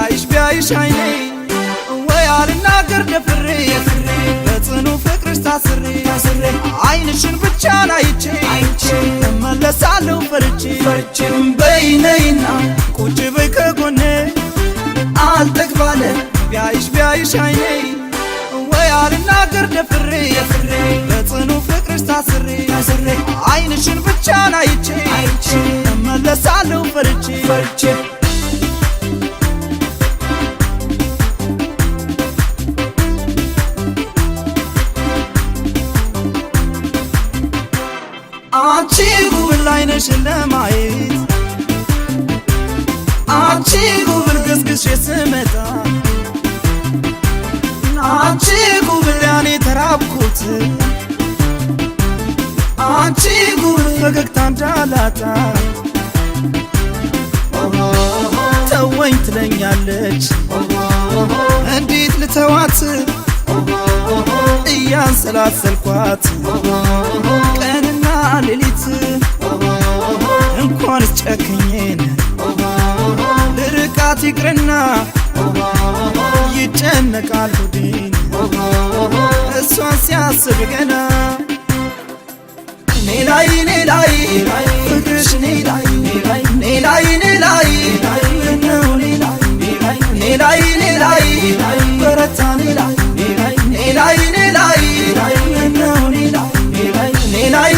ቢያይሽ አይኔ ወይ አልናገር ደፍሬ በጽኑ ፍቅርሽ ታስሬ አይንሽን ብቻ አይቼ እመለሳለሁ ፈርቼ በይ ነይና ቁጭ በይ ከጎኔ አልጠግባለ ቢያይሽ አይኔ ወይ አልናገር ደፍሬ በጽኑ ፍቅርሽ ታስሬ አይንሽን ብቻ አይቼ እመለሳለሁ ፈርቼ አንቺ ጉብል አይነሽ ለማየት አንቺ ጉብል ገስግሼ ስመጣ አንቺ ጉብል ያኔ ተራብኩት አንቺ ጉብል ፈገግታ እንዳላጣ ተወኝ ትለኛለች እንዴት ልተዋት እያንሰላሰልኳት ቀንና ሌሊት እንኳንስ ጨክኜን ልርቃት ይቅርና ይጨነቃል ሆዴን እሷን ሲያስብ ገና እኔ ላይ ፍቅርሽ እኔ ላይ ነው እኔ ላይ በረታ እኔ ላይ ነው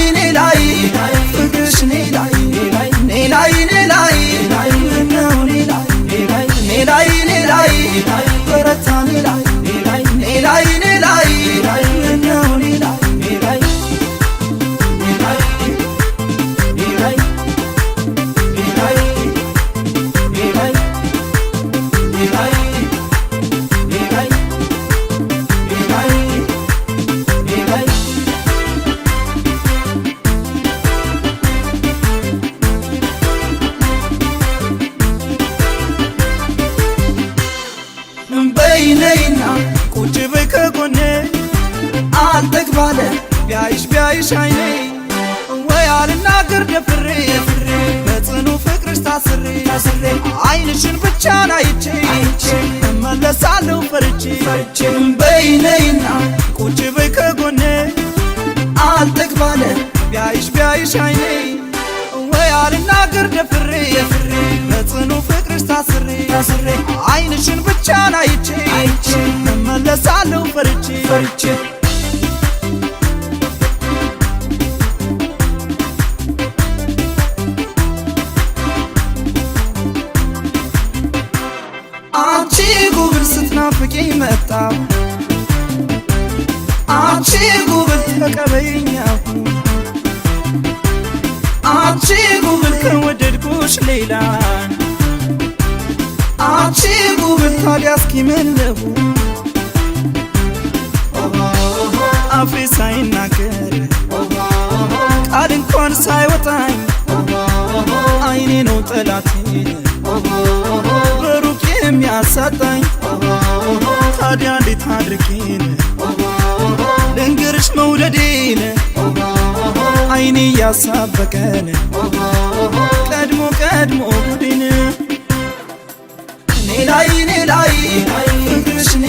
እኔ ላይ ፍቅርሽ እኔ ላይ ነው እኔ ላይ በረታ እኔ ላይ ነው በይ ነይና ቁጭ በይ ከጎኔ አልጠግባለ ቢያይሽ አይኔ ወይ አልናገር ደፍሬ በጽኑ ፍቅርሽ ታስሬ አይንሽን ብቻ አይቼ እመለሳለሁ ፈርቼ በይ ነይና ቁጭ በይ ከጎኔ አልጠግባለ ቢያይሽ አይኔ ወይ አልናገር ደፍሬ በጽኑ ፍቅርሽ ታስሬ አይንሽን ብቻ አይቼ እመለሳለሁ ፈርቼ አንቺ ጉብል ስትናፍቂኝ መጣ አንቺ ጉብል ተቀበይኛሁ አንቺ ጉብል ከወደድኩሽ ሌላን አንቺ ጉብል ታዲያ እስኪ ምን ልሁን አፌ ሳይናገር ቃል እንኳን ሳይወጣኝ አይኔ ነው ጠላቴን በሩቅ የሚያሳጣኝ ታዲያ እንዴት አድርጌን ልንገርሽ መውደዴን አይኔ ያሳበቀን ቀድሞ ጉዴን እኔ ላይ ፍቅርሽ እኔ